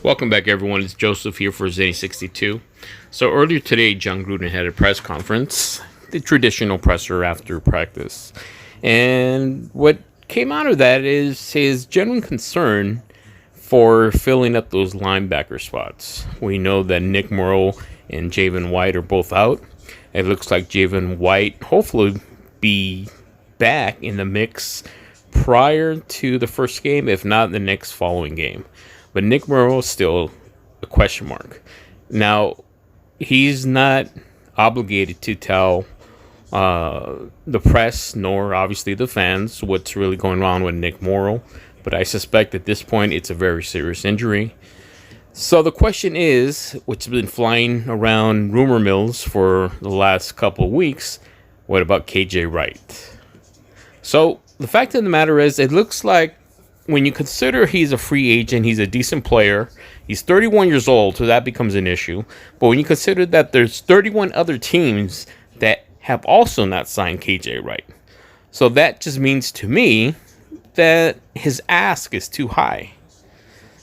Welcome back, everyone. It's Joseph here for Zany62. So earlier today, Jon Gruden had a press conference, the traditional presser after practice. And what came out of that is his genuine concern for filling up those linebacker spots. We know that Nick Morrow and Javin White are both out. It looks like Javin White hopefully be back in the mix prior to the first game, if not the next following game. But Nick Morrow is still a question mark. Now, he's not obligated to tell the press, nor obviously the fans, what's really going on with Nick Morrow. But I suspect at this point it's a very serious injury. So the question is, which has been flying around rumor mills for the last couple of weeks, what about KJ Wright? So the fact of the matter is, it looks like when you consider he's a free agent, he's a decent player, he's 31 years old, so that becomes an issue. But when you consider that there's 31 other teams that have also not signed KJ Wright, so that just means to me that his ask is too high.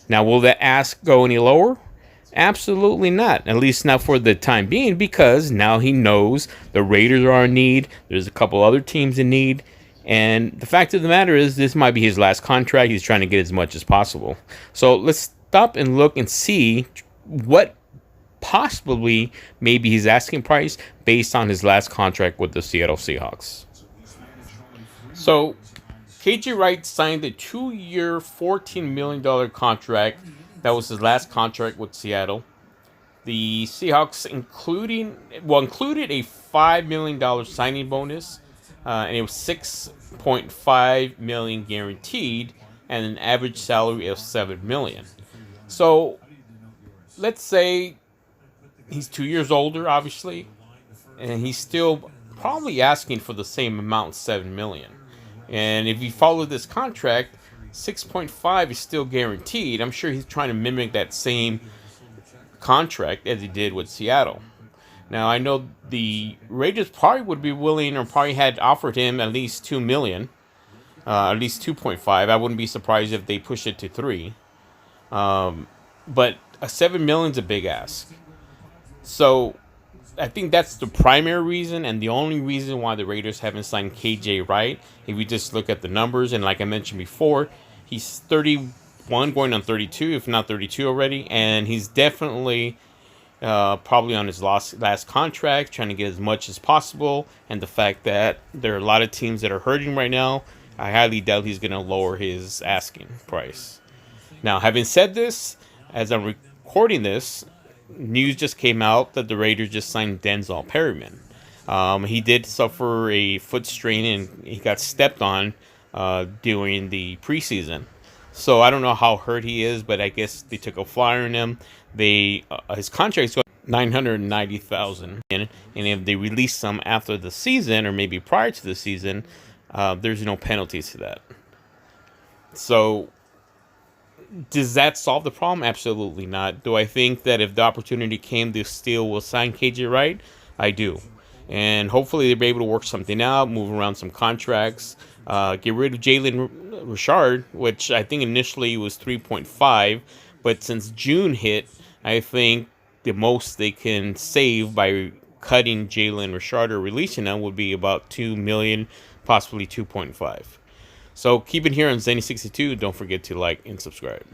Now, will that ask go any lower? Absolutely not, at least not for the time being, because now he knows the Raiders are in need, there's a couple other teams in need. And the fact of the matter is, this might be his last contract. He's trying to get as much as possible. So let's stop and look and see what possibly maybe his asking price based on his last contract with the Seattle Seahawks. So KJ Wright signed a 2-year, $14 million contract. That was his last contract with Seattle. The Seahawks included a $5 million signing bonus. And it was $6.5 million guaranteed, and an average salary of $7 million. So let's say he's 2 years older, obviously, and he's still probably asking for the same amount, $7 million. And if you follow this contract, 6.5 is still guaranteed. I'm sure he's trying to mimic that same contract as he did with Seattle. Now, I know the Raiders probably would be willing, or probably had offered him at least $2 million, at least 2.5. I wouldn't be surprised if they push it to 3. But a $7 million is a big ask. So I think that's the primary reason and the only reason why the Raiders haven't signed KJ Wright. If we just look at the numbers, and like I mentioned before, he's 31 going on 32, if not 32 already, and he's definitely probably on his last contract, trying to get as much as possible. And the fact that there are a lot of teams that are hurting right now, I highly doubt he's going to lower his asking price. Now, having said this, as I'm recording this, news just came out that the Raiders just signed Denzel Perryman. He did suffer a foot strain and he got stepped on during the preseason. So I don't know how hurt he is, but I guess they took a flyer on him. His contract is going $990,000, and if they release some after the season or maybe prior to the season, there's no penalties to that. So does that solve the problem? Absolutely not. Do I think that if the opportunity came, they still will sign KJ Wright? I do. And hopefully they'll be able to work something out, move around some contracts, get rid of Jalen Richard, which I think initially was 3.5, but since June hit, I think the most they can save by cutting Jalen Richard or releasing him would be about $2 million, possibly 2.5. So keep it here on Zany62. Don't forget to like and subscribe.